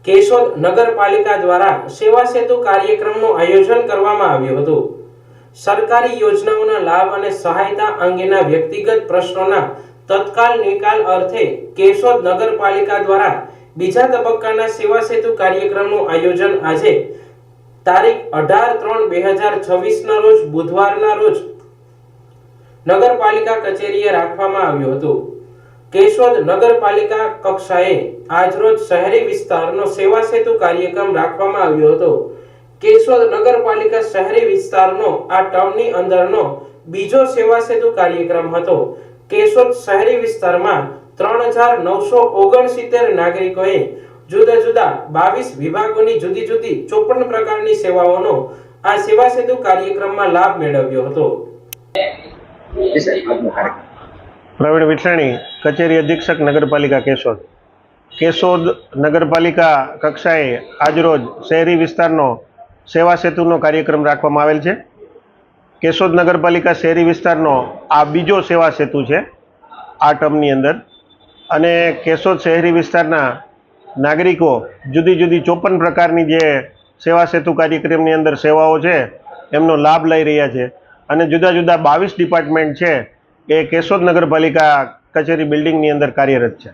કેશોદ નગરપાલિકા દ્વારા સેવા સેતુ કાર્યક્રમનું આયોજન કરવામાં આવ્યું હતું। સરકારી યોજનાઓના લાભ અને સહાયતા અંગેના વ્યક્તિગત પ્રશ્નોના તત્કાલ નિકાલ અર્થે કેશોદ નગરપાલિકા દ્વારા બીજા તબક્કાના સેવા સેતુ કાર્યક્રમનું આયોજન આજે તારીખ 18/3/2026 ના રોજ બુધવારના રોજ નગરપાલિકા કચેરીએ રાખવામાં આવ્યું હતું। કેશોદ નગરપાલિકા કક્ષાએ આજરોજ શહેરી વિસ્તારનો સેવા સેતુ કાર્યક્રમ રાખવામાં આવ્યો હતો। કેશોદ નગરપાલિકા શહેરી વિસ્તારનો આ ટર્મની અંદરનો બીજો સેવા સેતુ કાર્યક્રમ હતો। કેશોદ શહેરી વિસ્તારમાં 3969 નાગરિકોએ જુદા જુદા 22 વિભાગોની જુદી જુદી 54 પ્રકારની સેવાઓનો આ સેવા સેતુ કાર્યક્રમમાં લાભ મેળવ્યો હતો। પ્રવીણ વિઠાણી, કચેરી અધિક્ષક નગરપાલિકા કેશોદ। કેશોદ નગરપાલિકા કક્ષાએ આજરોજ શહેરી વિસ્તારનો સેવા સેતુનો કાર્યક્રમ રાખવામાં આવેલ છે। કેશોદ નગરપાલિકા શહેરી વિસ્તારનો આ બીજો સેવા સેતુ છે આ ટર્મની અંદર, અને કેશોદ શહેરી વિસ્તારના નાગરિકો જુદી જુદી 54 પ્રકારની જે સેવા સેતુ કાર્યક્રમની અંદર સેવાઓ છે એમનો લાભ લઈ રહ્યા છે, અને જુદા જુદા 22 ડિપાર્ટમેન્ટ છે એ કેશોદ નગરપાલિકા કચેરી બિલ્ડિંગની અંદર કાર્યરત છે।